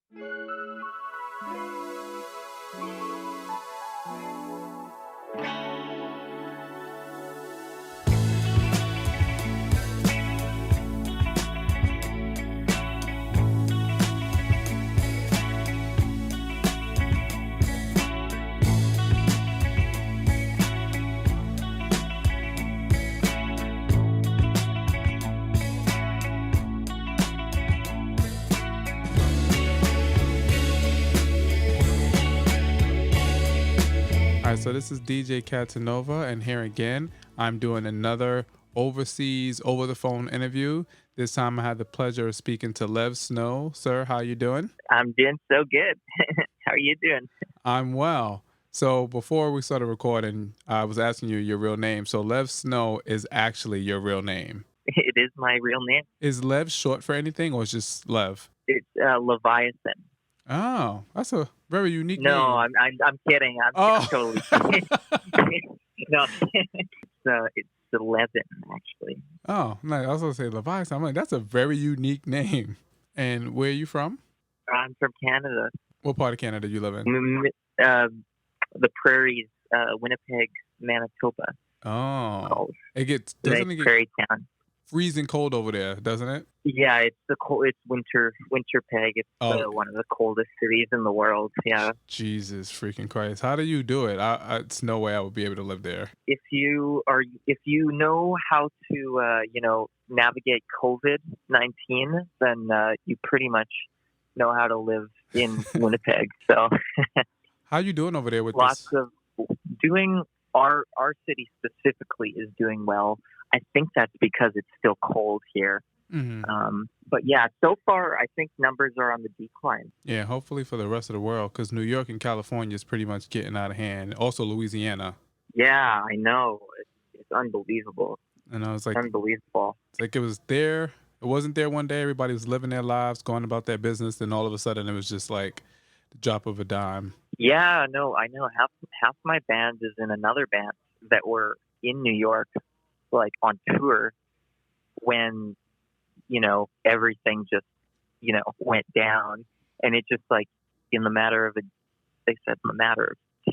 All right, so this is DJ Catsanova, and here again, I'm doing another overseas over-the-phone interview. This time I had the pleasure of speaking to Lev Snowe. Sir, how you doing? I'm doing so good. How are you doing? I'm well. So before we started recording, I was asking you your real name. So Lev Snowe is actually your real name. It is my real name. Is Lev short for anything, or is just Lev? It's Leviathan. Oh, that's a very unique No, name. I'm kidding. I'm Oh. totally kidding. No, it's 11 actually. Oh, nice. I was going to say Leviathan. I'm like, that's a very unique name. And where are you from? I'm from Canada. What part of Canada do you live in? The prairies, Winnipeg, Manitoba. Oh, doesn't it get prairie town. freezing cold over there, doesn't it? Yeah, it's It's Winterpeg. It's one of the coldest cities in the world. Yeah. Jesus freaking Christ! How do you do it? It's no way I would be able to live there. If you know how to navigate COVID-19, then you pretty much know how to live in Winnipeg. So how you doing over there with lots this? of doing. Our city specifically is doing well. I think that's because it's still cold here. Mm-hmm. But yeah, so far I think numbers are on the decline. Yeah, hopefully for the rest of the world, because New York and California is pretty much getting out of hand. Also Louisiana. Yeah, I know. It's unbelievable. And I was like, unbelievable. It's like it was there. It wasn't there one day. Everybody was living their lives, going about their business, and all of a sudden it was just like the drop of a dime. Yeah, no, I know. Half my band is in another band that were in New York, like on tour, when everything just went down, and it just like in the matter of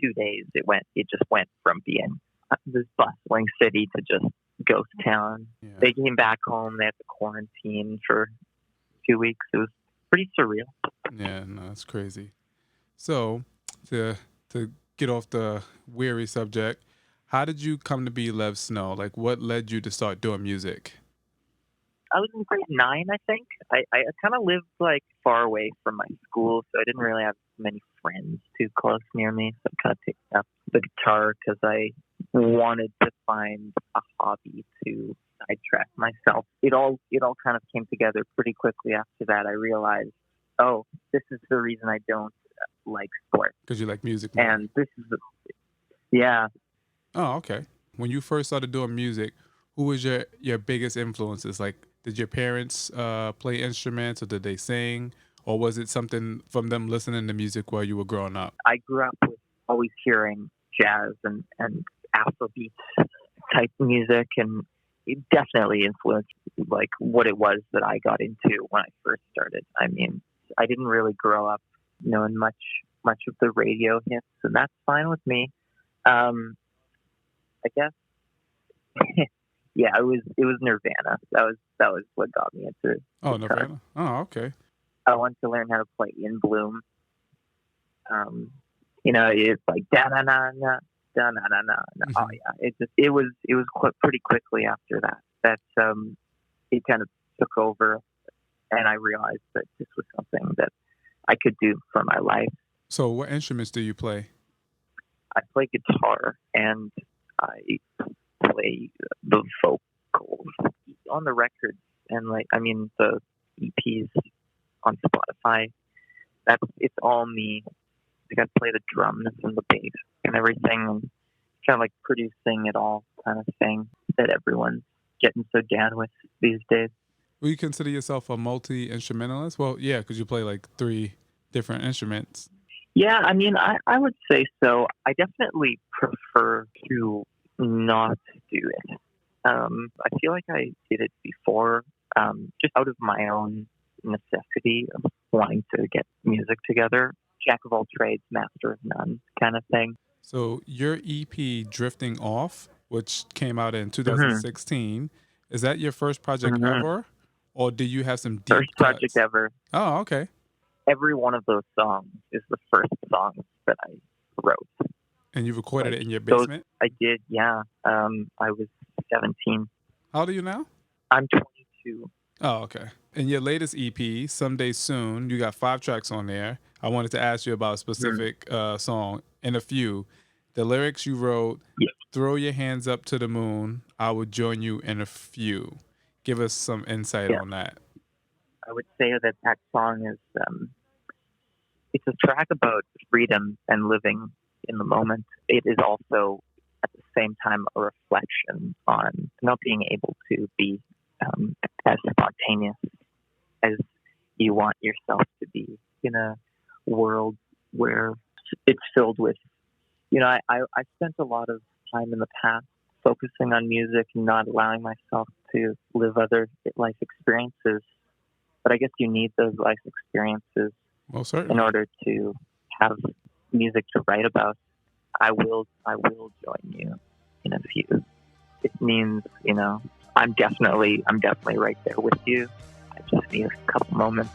2 days, it just went from being this bustling city to just ghost town. Yeah. They came back home. They had to quarantine for 2 weeks. It was pretty surreal. Yeah, no, it's crazy. So to get off the weary subject, how did you come to be Lev Snowe? Like, what led you to start doing music? I was in grade 9, I think. I kind of lived like far away from my school, so I didn't really have many friends too close near me. So I kind of picked up the guitar because I wanted to find a hobby to sidetrack myself. It all kind of came together pretty quickly after that. I realized, oh, this is the reason I don't like sports. Because you like music more. And this is yeah. Oh, okay. When you first started doing music, who was your biggest influences? Like, did your parents play instruments, or did they sing? Or was it something from them listening to music while you were growing up? I grew up with always hearing jazz and Afrobeat type music, and it definitely influenced like what it was that I got into when I first started. I mean, I didn't really grow up knowing much of the radio hits, and that's fine with me. I guess. Yeah, it was Nirvana. That was what got me into it. Oh, Nirvana. Oh, okay. I wanted to learn how to play In Bloom. It's like da na na na da na na na. Oh yeah, it was pretty quickly after that it kind of took over, and I realized that this was something that I could do for my life. So, what instruments do you play? I play guitar, and I play the vocals on the records, and the EPs on Spotify. It's all me. I got to play the drums and the bass and everything, and kind of like producing it all, kind of thing that everyone's getting so down with these days. Will you consider yourself a multi-instrumentalist? Well, yeah, because you play like 3 different instruments. Yeah, I mean, I would say so. I definitely prefer to not do it. I feel like I did it before, just out of my own necessity of wanting to get music together. Jack of all trades, master of none kind of thing. So your EP Drifting Off, which came out in hmm 2016, is that your first project hmm ever? Or do you have some deep First project cuts? ever. Oh, okay. Every one of those songs is the first song that I wrote. And you recorded Like it in your those, basement? I did. Yeah. I was 17. How old are you now? I'm 22. Oh, okay. In your latest EP, Someday Soon, you got 5 tracks on there. I wanted to ask you about a Mhm. specific song and a few. The lyrics you wrote, Yeah. throw your hands up to the moon, I would join you in a few. Give us some insight Yeah. on that. I would say that that song is it's a track about freedom and living in the moment. It is also at the same time a reflection on not being able to be as spontaneous as you want yourself to be in a world where it's filled with, I spent a lot of time in the past focusing on music and not allowing myself to live other life experiences. But I guess you need those life experiences Well, in certainly. order to have music to write about. I will join you in a few. It means, I'm definitely right there with you. I just need a couple moments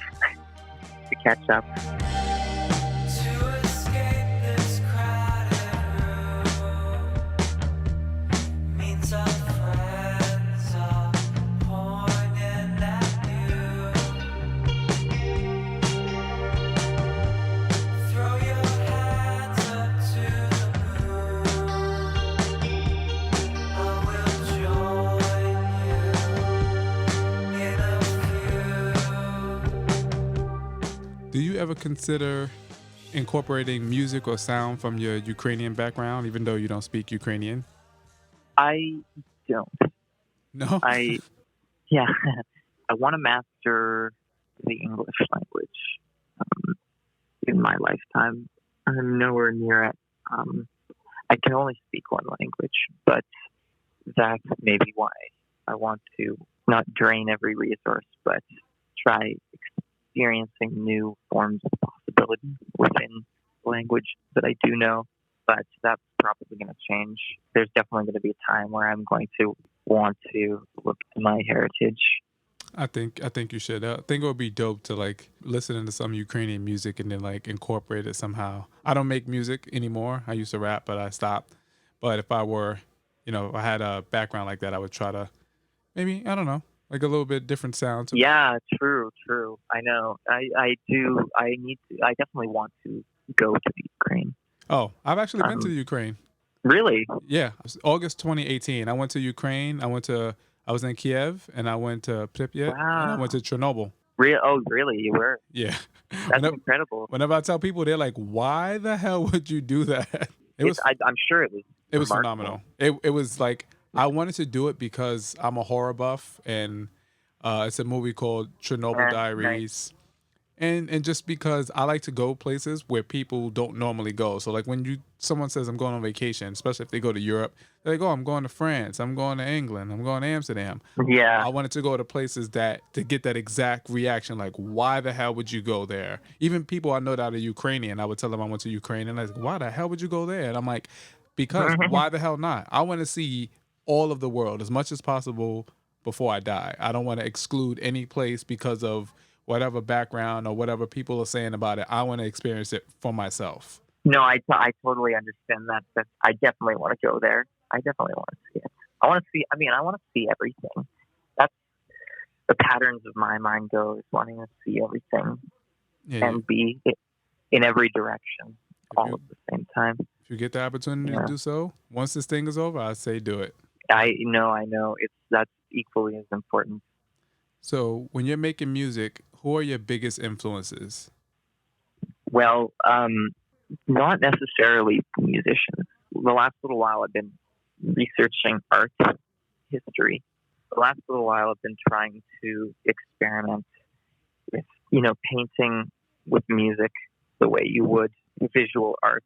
to catch up. To escape this crowded room means our friends are pointing at you. Throw your hands up to the moon. I will join you in a few. Do you ever consider incorporating music or sound from your Ukrainian background, even though you don't speak Ukrainian? I don't. No? I Yeah. I want to master the English language um, in my lifetime. I'm nowhere near it. Um, I can only speak one language, but that's maybe why I want to not drain every resource, but try experiencing new forms of possibility within the language that I do know. But that's probably going to change. There's definitely going to be a time where I'm going to want to look to my heritage. I think you should. I think it would be dope to like listen to some Ukrainian music and then like incorporate it somehow. I don't make music anymore. I used to rap, but I stopped. But if I were, if I had a background like that, I would try to maybe, I don't know, like a little bit different sound. Yeah, true, true. I know. I do. I need to. I definitely want to go to the Ukraine. Oh, I've actually been to Um, the Ukraine. really? Yeah, it was August 2018. I went to Ukraine. I was in Kiev and I went to Pripyat and I went Wow. to Chernobyl. Oh, really? You were? Yeah. That's Whenever, incredible. whenever I tell people, they're like, "Why the hell would you do that?" It was I'm sure it was it was remarkable. phenomenal. It was like I wanted to do it because I'm a horror buff and it's a movie called Chernobyl Nice. Diaries. And just because I like to go places where people don't normally go. So like when someone says I'm going on vacation, especially if they go to Europe, they're like, "Oh, I'm going to France, I'm going to England, I'm going to Amsterdam." Yeah. I wanted to go to places that to get that exact reaction, like, why the hell would you go there? Even people I know that are Ukrainian, I would tell them I went to Ukraine, and like, why the hell would you go there? And I'm like, because why the hell not? I want to see all of the world as much as possible before I die. I don't want to exclude any place because of whatever background or whatever people are saying about it. I want to experience it for myself. No, I totally understand that. But I definitely want to go there. I definitely want to see it. I want to see. I mean, I want to see everything. That's the patterns of my mind go is wanting to see everything Yeah, and be in every direction if all you at the same time. if you get the opportunity to Yeah. do so, once this thing is over, I say do it. I know. That's equally as important. So when you're making music, who are your biggest influences? Well, not necessarily musicians. The last little while I've been researching art history. The last little while I've been trying to experiment with, painting with music the way you would visual art.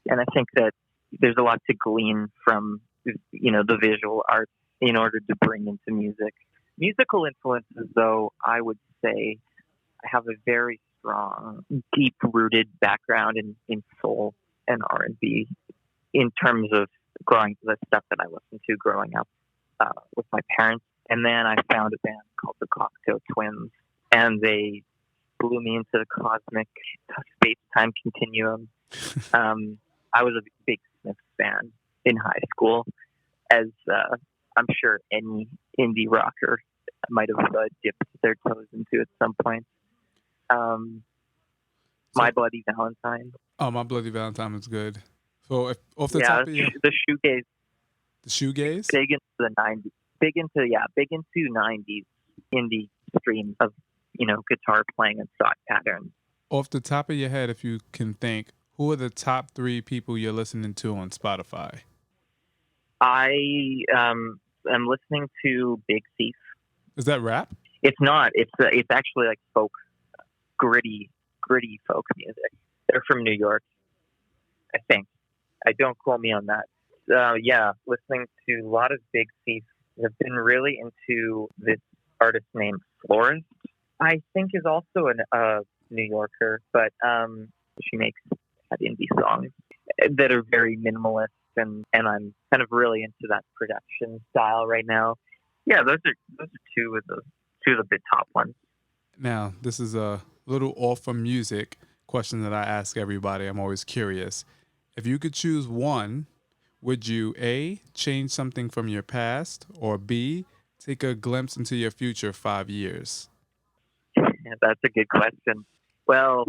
And I think that there's a lot to glean from, the visual art in order to bring into music. Musical influences, though, I would say I have a very strong, deep-rooted background in soul and R&B in terms of the stuff that I listened to growing up with my parents. And then I found a band called the Cocteau Twins, and they blew me into the cosmic space-time continuum. I was a big Smiths fan in high school, as I'm sure any indie rocker might have dipped their toes into at some point. My Bloody Valentine. Oh, My Bloody Valentine is good. So off the Yeah, top of your... the shoegaze. The shoegaze? Big into the 90s. Big into 90s indie stream of, guitar playing and thought patterns. Off the top of your head, if you can think, who are the top 3 people you're listening to on Spotify? I am listening to Big Thief. Is that rap? It's not. It's actually like folk, gritty folk music. They're from New York, I think. Don't quote me on that. Listening to a lot of Big Thief. I've been really into this artist named Florence. I think is also a New Yorker, but she makes indie songs that are very minimalist, and I'm kind of really into that production style right now. Yeah, those are two of the big top ones. Now, this is a little off from music question that I ask everybody. I'm always curious. If you could choose one, would you A, change something from your past, or B, take a glimpse into your future 5 years? Yeah, that's a good question. Well,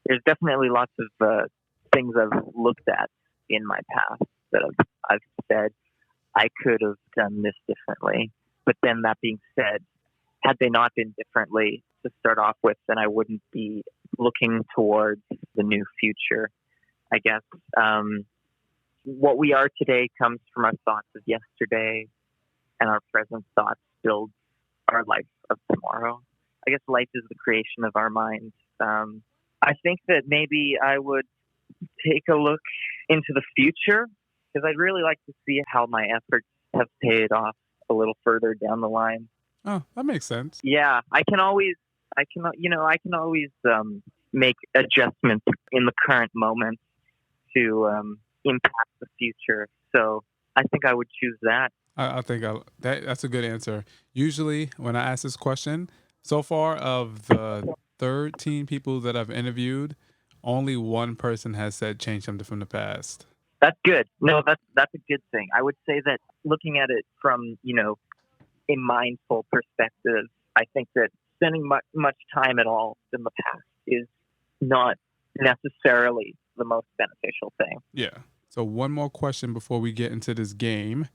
there's definitely lots of things I've looked at in my past that I've said I could have done this differently. But then that being said, had they not been differently to start off with, then I wouldn't be looking towards the new future, I guess. What we are today comes from our thoughts of yesterday, and our present thoughts build our life of tomorrow. I guess life is the creation of our minds. I think that maybe I would take a look into the future, because I'd really like to see how my efforts have paid off a little further down the line. Oh, that makes sense. Yeah, I can always make adjustments in the current moment to impact the future. So I think I would choose that. I think that's a good answer. Usually, when I ask this question, so far of the 13 people that I've interviewed, only one person has said change something from the past. That's good. No, that's a good thing. I would say that looking at it from, a mindful perspective, I think that spending much time at all in the past is not necessarily the most beneficial thing. Yeah. So one more question before we get into this game.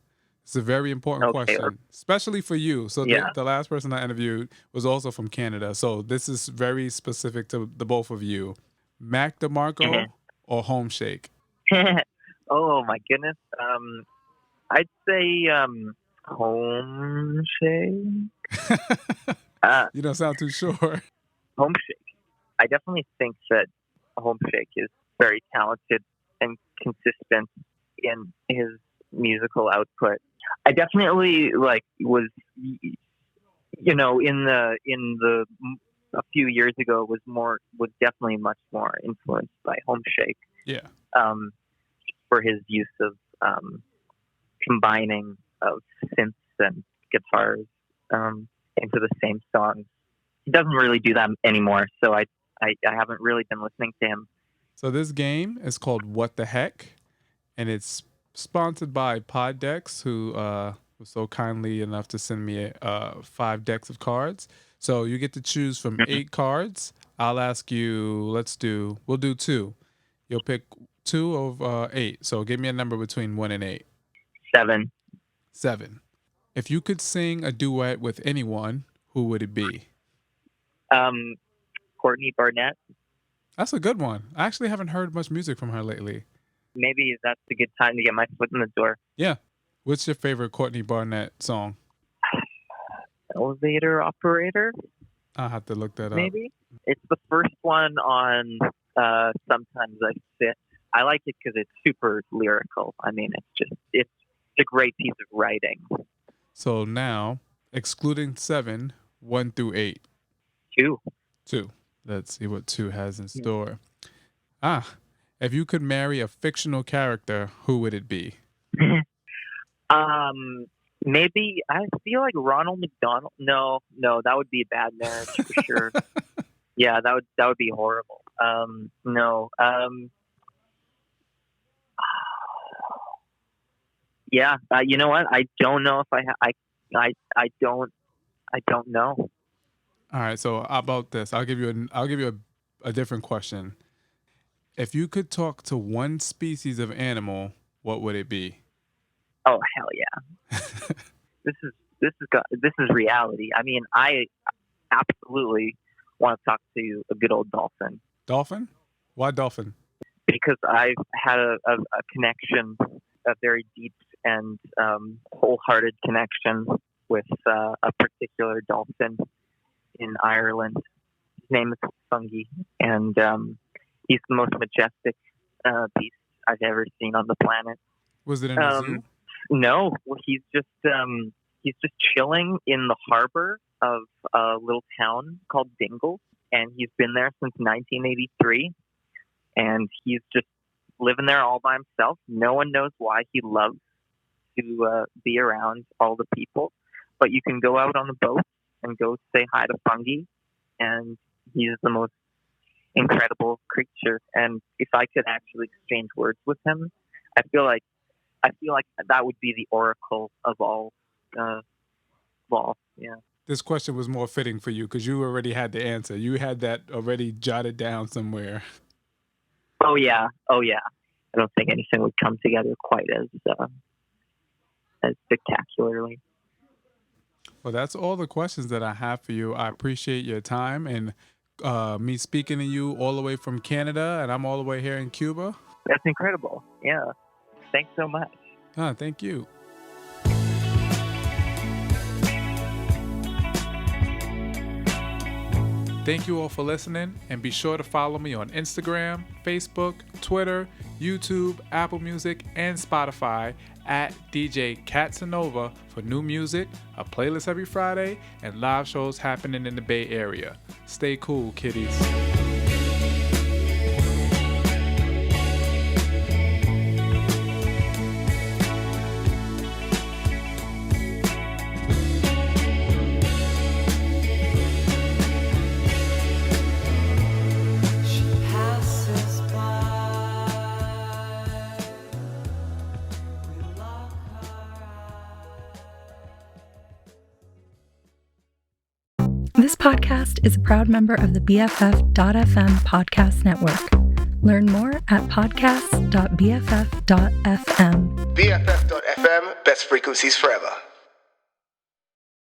It's a very important question, especially for you. So the last person I interviewed was also from Canada. So this is very specific to the both of you. Mac DeMarco or Home Shake? Oh, my goodness. I'd say Home Shake. You don't sound too sure. Home Shake. I definitely think that Home Shake is very talented and consistent in his musical output. I definitely was, in the a few years ago was definitely much more influenced by Home Shake. Yeah. For his use of combining of synths and guitars into the same songs. He doesn't really do that anymore, so I haven't really been listening to him. So this game is called What the Heck, and it's sponsored by Poddex, who was so kindly enough to send me 5 decks of cards. So you get to choose from 8 cards. I'll ask you, we'll do 2. You'll pick 2 of 8. So give me a number between 1 and 8. 7. 7. If you could sing a duet with anyone, who would it be? Courtney Barnett. That's a good one. I actually haven't heard much music from her lately. Maybe that's a good time to get my foot in the door. Yeah. What's your favorite Courtney Barnett song? Elevator Operator. I'll have to look that up. Maybe. It's the first one on Sometimes I Sit. I like it because it's super lyrical. I mean, it's a great piece of writing. So now, excluding 7, 1 through 8. 2. 2. Let's see what 2 has in store. If you could marry a fictional character, who would it be? Maybe I feel like Ronald McDonald. No, that would be a bad marriage for sure. Yeah, that would be horrible. No. Yeah, you know what? I don't know if I don't know. All right, so how about this? I'll give you a different question. If you could talk to one species of animal, what would it be? Oh hell yeah! This is reality. I mean, I absolutely want to talk to a good old dolphin Dolphin? Why dolphin? because I've had a connection, a very deep and wholehearted connection with a particular dolphin in Ireland. His name is Fungi, and he's the most majestic beast I've ever seen on the planet. Was it in a zoo? No, he's just chilling in the harbor of a little town called Dingle, and he's been there since 1983, and he's just living there all by himself. No one knows why. He loves to be around all the people, but you can go out on the boat and go say hi to Fungi, and he's the most incredible creature. And if I could actually exchange words with him, I feel like that would be the oracle of all. Yeah. This question was more fitting for you because you already had the answer. You had that already jotted down somewhere. Oh yeah. I don't think anything would come together quite as spectacularly. Well, that's all the questions that I have for you. I appreciate your time and me speaking to you all the way from Canada, and I'm all the way here in Cuba. That's incredible. Yeah. Thanks so much. Thank you. Thank you all for listening, and be sure to follow me on Instagram, Facebook, Twitter, YouTube, Apple Music, and Spotify at DJ Catsanova for new music, a playlist every Friday, and live shows happening in the Bay Area. Stay cool, kiddies. She passes by. We lock her eyes. This podcast is a proud member of the BFF.FM podcast network. Learn more at podcasts.bff.fm. BFF.FM, best frequencies forever.